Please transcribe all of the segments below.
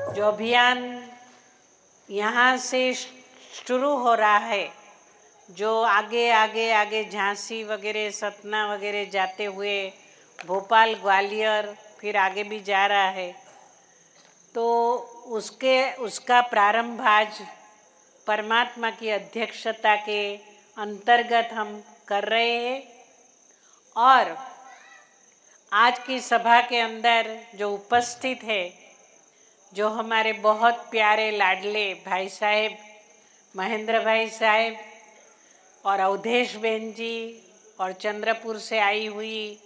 जो अभियान यहाँ से शुरू हो रहा है, जो आगे आगे आगे झांसी वगैरह सतना वगैरह जाते हुए भोपाल ग्वालियर फिर आगे भी जा रहा है, तो उसका प्रारंभ आज परमात्मा की अध्यक्षता के अंतर्गत हम कर रहे हैं। और आज की सभा के अंदर जो उपस्थित है, जो हमारे बहुत प्यारे लाडले भाई साहेब महेंद्र भाई साहेब और अवधेश बहन जी और चंद्रपुर से आई हुई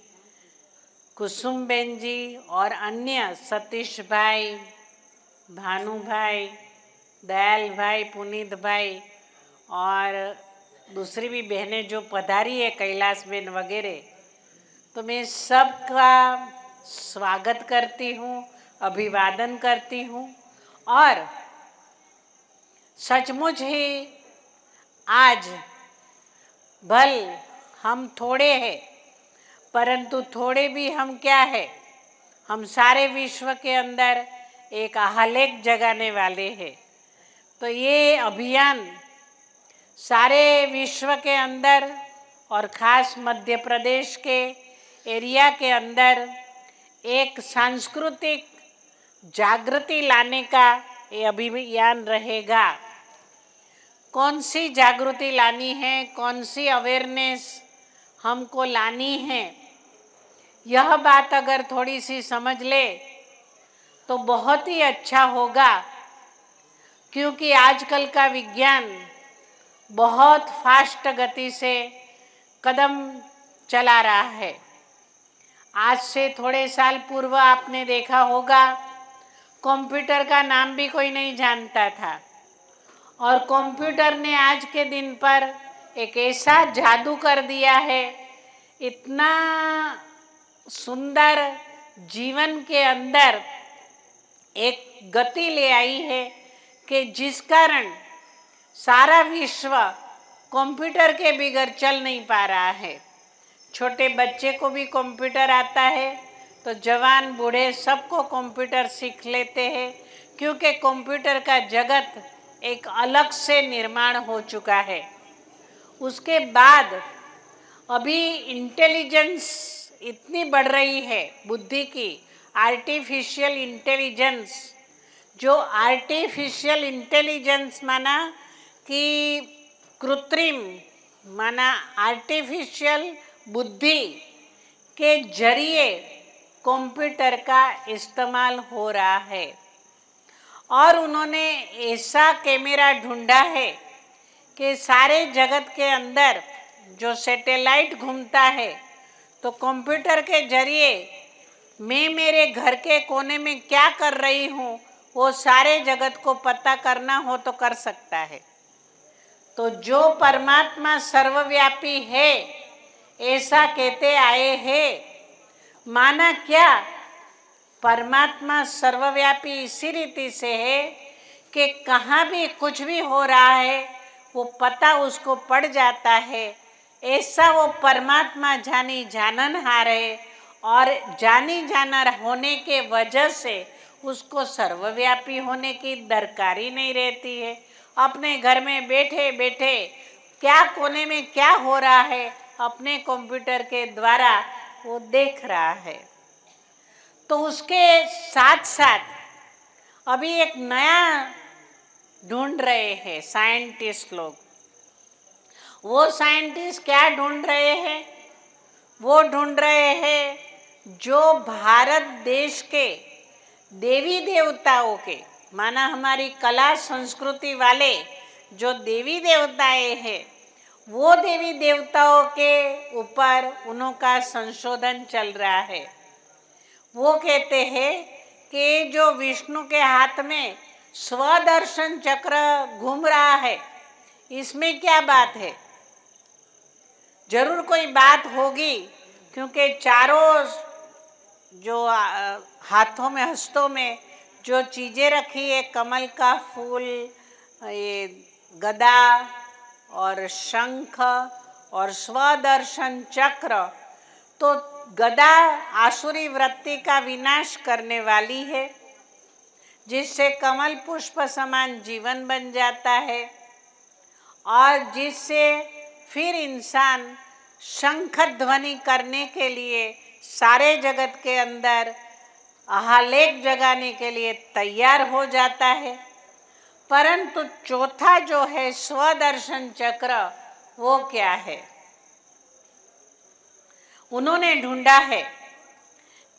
कुसुम बहन जी और अन्य सतीश भाई, भानु भाई, दयाल भाई, पुनीत भाई और दूसरी भी बहनें जो पधारी है, कैलाश बहन वगैरह, तो मैं सबका स्वागत करती हूँ, अभिवादन करती हूँ। और सचमुच ही आज भल हम थोड़े हैं, परंतु थोड़े भी हम क्या है, हम सारे विश्व के अंदर एक आलेख जगाने वाले हैं। तो ये अभियान सारे विश्व के अंदर और ख़ास मध्य प्रदेश के एरिया के अंदर एक सांस्कृतिक जागृति लाने का ये अभियान रहेगा। कौन सी जागृति लानी है, कौन सी अवेयरनेस हमको लानी है, यह बात अगर थोड़ी सी समझ ले तो बहुत ही अच्छा होगा, क्योंकि आजकल का विज्ञान बहुत फास्ट गति से कदम चला रहा है। आज से थोड़े साल पूर्व आपने देखा होगा, कंप्यूटर का नाम भी कोई नहीं जानता था, और कंप्यूटर ने आज के दिन पर एक ऐसा जादू कर दिया है, इतना सुंदर जीवन के अंदर एक गति ले आई है कि जिस कारण सारा विश्व कंप्यूटर के बगैर चल नहीं पा रहा है। छोटे बच्चे को भी कंप्यूटर आता है, तो जवान बूढ़े सबको कंप्यूटर सीख लेते हैं, क्योंकि कंप्यूटर का जगत एक अलग से निर्माण हो चुका है। उसके बाद अभी इंटेलिजेंस इतनी बढ़ रही है, बुद्धि की, आर्टिफिशियल इंटेलिजेंस। जो आर्टिफिशियल इंटेलिजेंस माना कि कृत्रिम, माना आर्टिफिशियल बुद्धि के जरिए कंप्यूटर का इस्तेमाल हो रहा है। और उन्होंने ऐसा कैमरा ढूंढा है कि सारे जगत के अंदर जो सैटेलाइट घूमता है, तो कंप्यूटर के जरिए मैं मेरे घर के कोने में क्या कर रही हूँ वो सारे जगत को पता करना हो तो कर सकता है। तो जो परमात्मा सर्वव्यापी है ऐसा कहते आए हैं, माना क्या, परमात्मा सर्वव्यापी इसी रीति से है कि कहाँ भी कुछ भी हो रहा है वो पता उसको पड़ जाता है। ऐसा वो परमात्मा जानी जाननहार है, और जानी जाना होने के वजह से उसको सर्वव्यापी होने की दरकार ही नहीं रहती है। अपने घर में बैठे बैठे क्या कोने में क्या हो रहा है अपने कंप्यूटर के द्वारा वो देख रहा है। तो उसके साथ साथ अभी एक नया ढूंढ रहे हैं साइंटिस्ट लोग। वो साइंटिस्ट क्या ढूंढ रहे हैं? वो ढूंढ रहे हैं जो भारत देश के देवी देवताओं के, माना हमारी कला संस्कृति वाले जो देवी देवताएं हैं, वो देवी देवताओं के ऊपर उनका संशोधन चल रहा है। वो कहते हैं कि जो विष्णु के हाथ में स्वदर्शन चक्र घूम रहा है, इसमें क्या बात है? जरूर कोई बात होगी, क्योंकि चारों जो हाथों में, हस्तों में जो चीज़ें रखी है, कमल का फूल, ये गदा और शंख और स्वदर्शन चक्र, तो गदा आसुरी वृत्ति का विनाश करने वाली है, जिससे कमल पुष्प समान जीवन बन जाता है और जिससे फिर इंसान शंख ध्वनि करने के लिए सारे जगत के अंदर आलेख जगाने के लिए तैयार हो जाता है। परंतु चौथा जो है स्वदर्शन चक्र, वो क्या है? उन्होंने ढूंढा है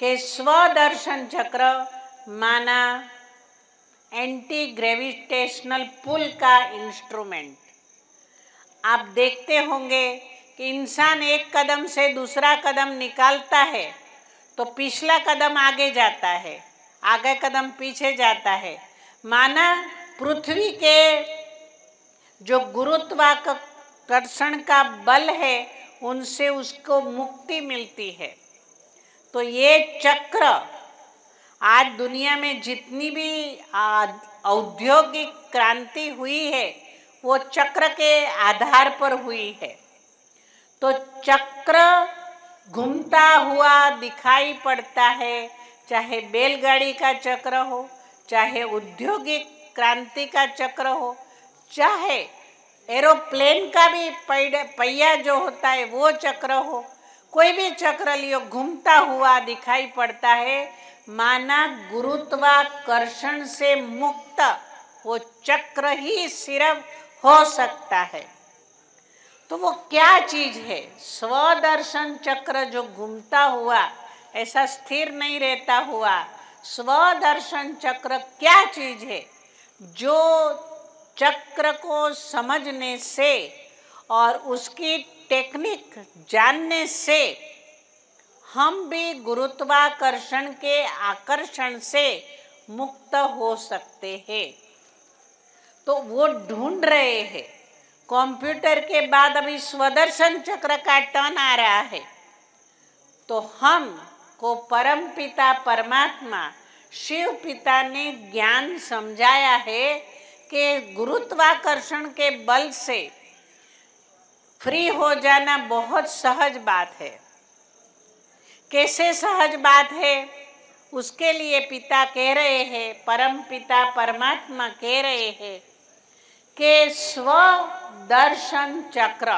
कि स्वदर्शन चक्र माना एंटी ग्रेविटेशनल पुल का इंस्ट्रूमेंट। आप देखते होंगे कि इंसान एक कदम से दूसरा कदम निकालता है तो पिछला कदम आगे जाता है, आगे कदम पीछे जाता है। माना पृथ्वी के जो गुरुत्वाकर्षण का बल है उनसे उसको मुक्ति मिलती है। तो ये चक्र आज दुनिया में जितनी भी औद्योगिक क्रांति हुई है वो चक्र के आधार पर हुई है। तो चक्र घूमता हुआ दिखाई पड़ता है, चाहे बैलगाड़ी का चक्र हो, चाहे औद्योगिक क्रांति का चक्र हो, चाहे एरोप्लेन का भी पहिया जो होता है वो चक्र हो, कोई भी चक्र लियो घूमता हुआ दिखाई पड़ता है। माना गुरुत्वाकर्षण से मुक्त वो चक्र ही सिर्फ हो सकता है। तो वो क्या चीज है? स्वदर्शन चक्र जो घूमता हुआ ऐसा स्थिर नहीं रहता हुआ, स्वदर्शन चक्र क्या चीज है? जो चक्र को समझने से और उसकी टेक्निक जानने से हम भी गुरुत्वाकर्षण के आकर्षण से मुक्त हो सकते हैं। तो वो ढूंढ रहे हैं। कंप्यूटर के बाद अभी स्वदर्शन चक्र का टर्न आ रहा है। तो हम को परम पिता परमात्मा शिव पिता ने ज्ञान समझाया है कि गुरुत्वाकर्षण के बल से फ्री हो जाना बहुत सहज बात है। कैसे सहज बात है? उसके लिए पिता कह रहे हैं, परम पिता परमात्मा कह रहे हैं कि स्वदर्शन चक्र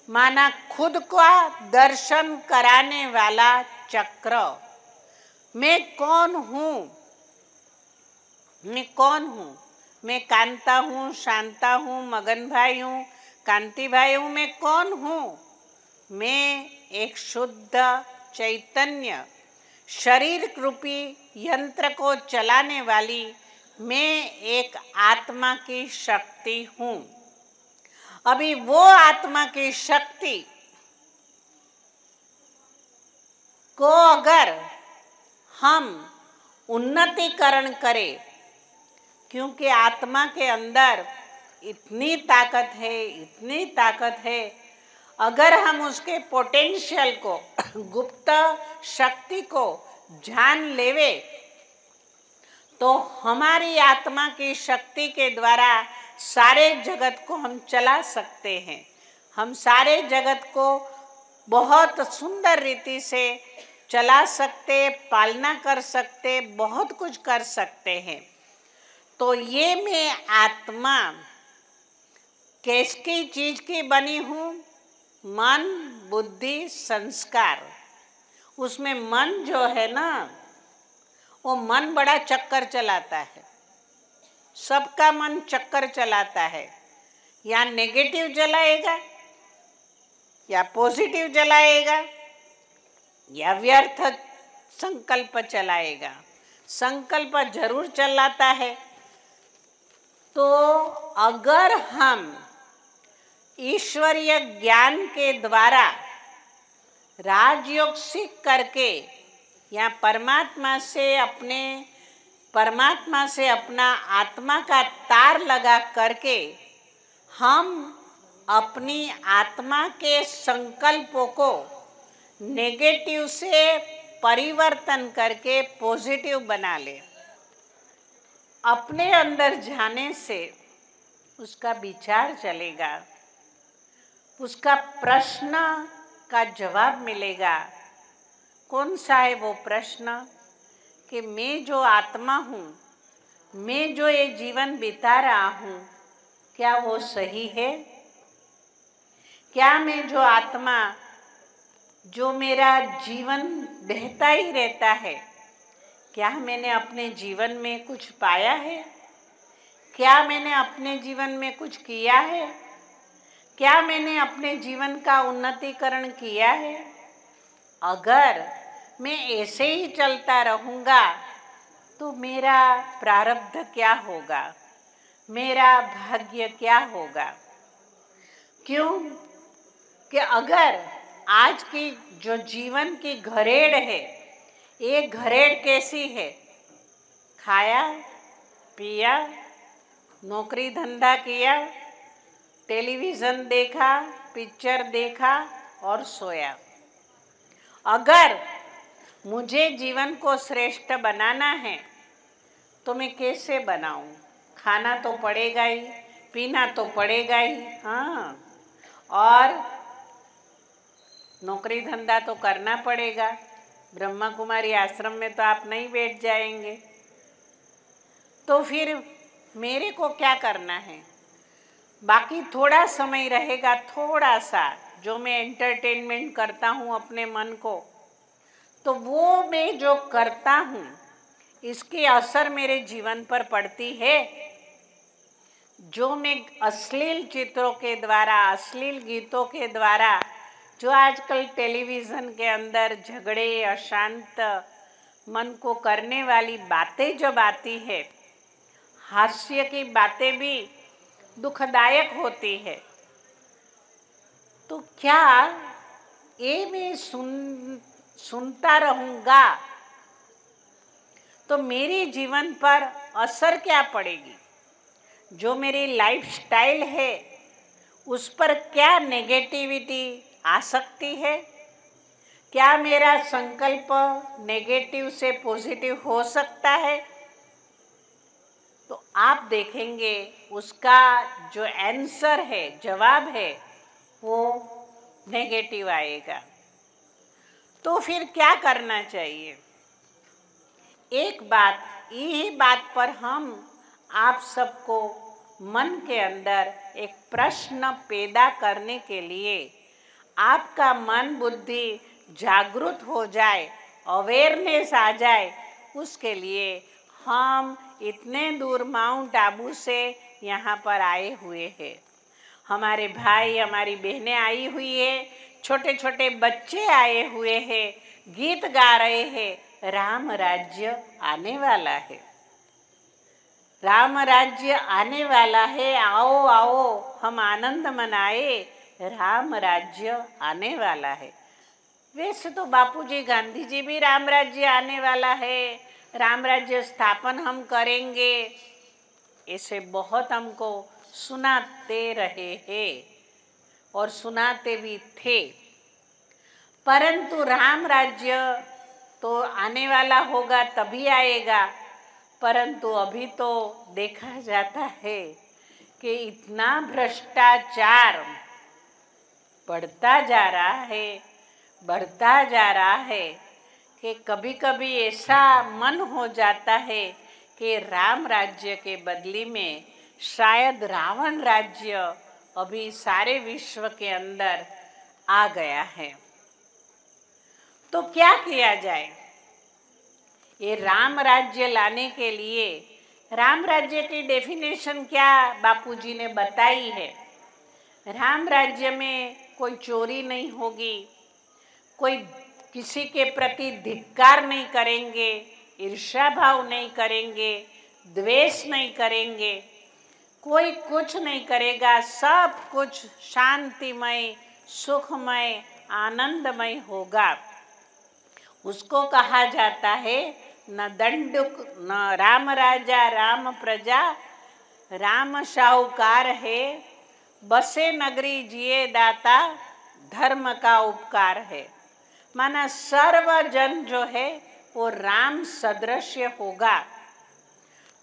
माना खुद का दर्शन कराने वाला चक्र। मैं कौन हूँ? मैं कौन हूँ? मैं कांता हूँ, शांता हूँ, मगन भाई हूँ, कांति भाई हूँ। मैं कौन हूँ? मैं एक शुद्ध चैतन्य शरीर रूपी यंत्र को चलाने वाली मैं एक आत्मा की शक्ति हूँ। अभी वो आत्मा की शक्ति को अगर हम उन्नतीकरण करें, क्योंकि आत्मा के अंदर इतनी ताकत है, इतनी ताकत है, अगर हम उसके पोटेंशियल को गुप्त शक्ति को जान लेवे तो हमारी आत्मा की शक्ति के द्वारा सारे जगत को हम चला सकते हैं। हम सारे जगत को बहुत सुंदर रीति से चला सकते, पालना कर सकते, बहुत कुछ कर सकते हैं। तो ये मैं आत्मा किसकी चीज की बनी हूँ? मन, बुद्धि, संस्कार। उसमें मन जो है ना, वो मन बड़ा चक्कर चलाता है। सबका मन चक्कर चलाता है। या नेगेटिव चलाएगा या पॉजिटिव चलाएगा या व्यर्थ संकल्प चलाएगा। संकल्प जरूर चलाता है। तो अगर हम ईश्वरीय ज्ञान के द्वारा राजयोग सीख करके या परमात्मा से अपना आत्मा का तार लगा करके हम अपनी आत्मा के संकल्पों को नेगेटिव से परिवर्तन करके पॉजिटिव बना ले, अपने अंदर जाने से उसका विचार चलेगा, उसका प्रश्न का जवाब मिलेगा। कौन सा है वो प्रश्न कि मैं जो आत्मा हूँ, मैं जो ये जीवन बिता रहा हूँ, क्या वो सही है? क्या मैं जो आत्मा, जो मेरा जीवन बहता ही रहता है, क्या मैंने अपने जीवन में कुछ पाया है? क्या मैंने अपने जीवन में कुछ किया है? क्या मैंने अपने जीवन का उन्नतीकरण किया है? अगर मैं ऐसे ही चलता रहूँगा तो मेरा प्रारब्ध क्या होगा, मेरा भाग्य क्या होगा? क्यों कि अगर आज की जो जीवन की घरेड़ है, ये घरेड़ कैसी है? खाया, पिया, नौकरी धंधा किया, टेलीविज़न देखा, पिक्चर देखा और सोया। अगर मुझे जीवन को श्रेष्ठ बनाना है तो मैं कैसे बनाऊं? खाना तो पड़ेगा ही, पीना तो पड़ेगा ही, हाँ, और नौकरी धंधा तो करना पड़ेगा। ब्रह्मा कुमारी आश्रम में तो आप नहीं बैठ जाएंगे। तो फिर मेरे को क्या करना है? बाकी थोड़ा समय रहेगा, थोड़ा सा जो मैं एंटरटेनमेंट करता हूँ अपने मन को, तो वो मैं जो करता हूँ इसकी असर मेरे जीवन पर पड़ती है। जो मैं अश्लील चित्रों के द्वारा, अश्लील गीतों के द्वारा, जो आजकल टेलीविज़न के अंदर झगड़े, अशांत मन को करने वाली बातें जब आती है, हास्य की बातें भी दुखदायक होती है, तो क्या ये मैं सुनता रहूँगा तो मेरे जीवन पर असर क्या पड़ेगी? जो मेरी लाइफस्टाइल है उस पर क्या नेगेटिविटी आ सकती है? क्या मेरा संकल्प नेगेटिव से पॉजिटिव हो सकता है? तो आप देखेंगे उसका जो आंसर है, जवाब है, वो नेगेटिव आएगा। तो फिर क्या करना चाहिए? एक बात, यही बात पर हम आप सबको मन के अंदर एक प्रश्न पैदा करने के लिए, आपका मन बुद्धि जागृत हो जाए, अवेयरनेस आ जाए, उसके लिए हम इतने दूर माउंट आबू से यहाँ पर आए हुए हैं। हमारे भाई, हमारी बहनें आई हुई है, छोटे छोटे बच्चे आए हुए हैं, गीत गा रहे हैं। राम राज्य आने वाला है, राम राज्य आने वाला है, आओ आओ हम आनंद मनाए, राम राज्य आने वाला है। वैसे तो बापूजी, गांधी जी भी राम राज्य आने वाला है, राम राज्य स्थापन हम करेंगे, ऐसे बहुत हमको सुनाते रहे हैं और सुनाते भी थे। परंतु राम राज्य तो आने वाला होगा, तभी आएगा। परंतु अभी तो देखा जाता है कि इतना भ्रष्टाचार बढ़ता जा रहा है, बढ़ता जा रहा है कि कभी कभी ऐसा मन हो जाता है कि राम राज्य के बदले में शायद रावण राज्य अभी सारे विश्व के अंदर आ गया है। तो क्या किया जाए? ये राम राज्य लाने के लिए, राम राज्य की डेफिनेशन क्या बापूजी ने बताई है। राम राज्य में कोई चोरी नहीं होगी, कोई किसी के प्रति धिक्कार नहीं करेंगे, ईर्ष्या भाव नहीं करेंगे, द्वेष नहीं करेंगे, कोई कुछ नहीं करेगा, सब कुछ शांतिमय, सुखमय, आनंदमय होगा। उसको कहा जाता है न दंडुक न राम राजा राम प्रजा, राम साहूकार है, बसे नगरी जिए दाता, धर्म का उपकार है। माना सर्वजन जो है वो राम सदृश्य होगा।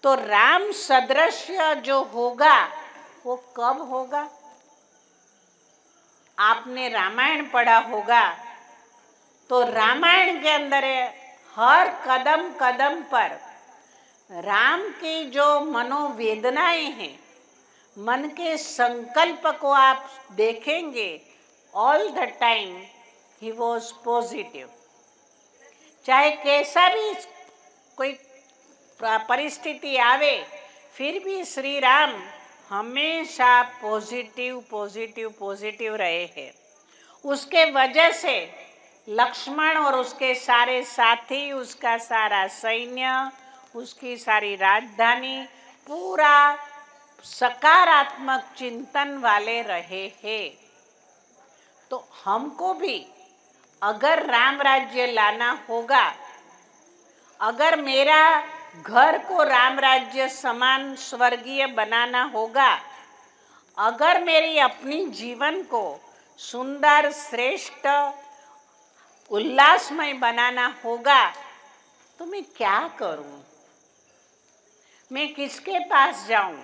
तो राम सदृश्य जो होगा वो कब होगा? आपने रामायण पढ़ा होगा तो रामायण के अंदर हर कदम कदम पर राम की जो मनोवेदनाएं हैं, मन के संकल्प को आप देखेंगे, all the time he was positive. चाहे कैसा भी कोई परिस्थिति आवे, फिर भी श्री राम हमेशा पॉजिटिव पॉजिटिव पॉजिटिव रहे हैं। उसके वजह से लक्ष्मण और उसके सारे साथी, उसका सारा सैन्य, उसकी सारी राजधानी पूरा सकारात्मक चिंतन वाले रहे हैं। तो हमको भी अगर राम राज्य लाना होगा, अगर मेरा घर को राम राज्य समान स्वर्गीय बनाना होगा, अगर मेरी अपनी जीवन को सुंदर, श्रेष्ठ, उल्लासमय बनाना होगा, तो मैं क्या करूं? मैं किसके पास जाऊं?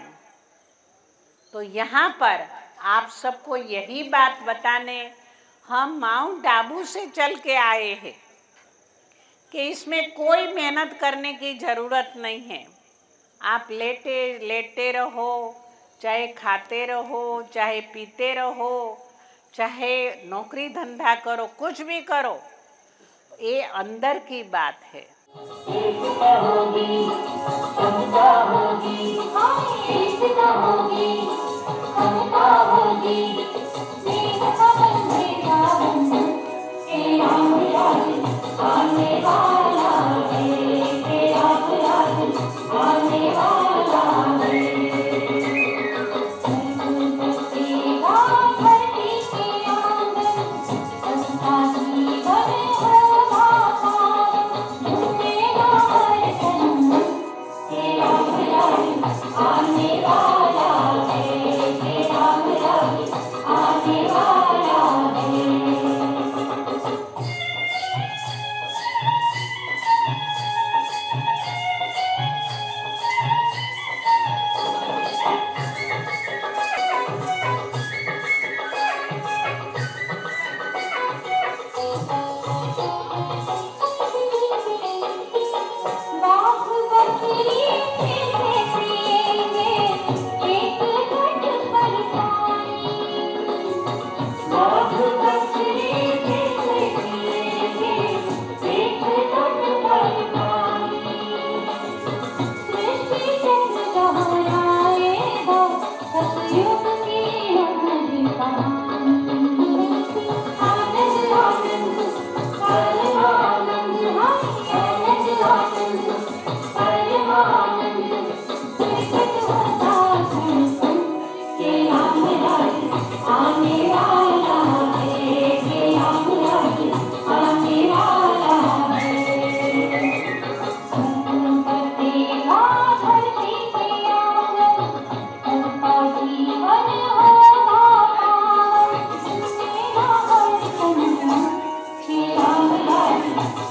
तो यहाँ पर आप सबको यही बात बताने हम माउंट आबू से चल के आए हैं कि इसमें कोई मेहनत करने की ज़रूरत नहीं है। आप लेटे लेटे रहो, चाहे खाते रहो, चाहे पीते रहो, चाहे नौकरी धंधा करो, कुछ भी करो, ये अंदर की बात है।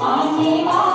आने वाला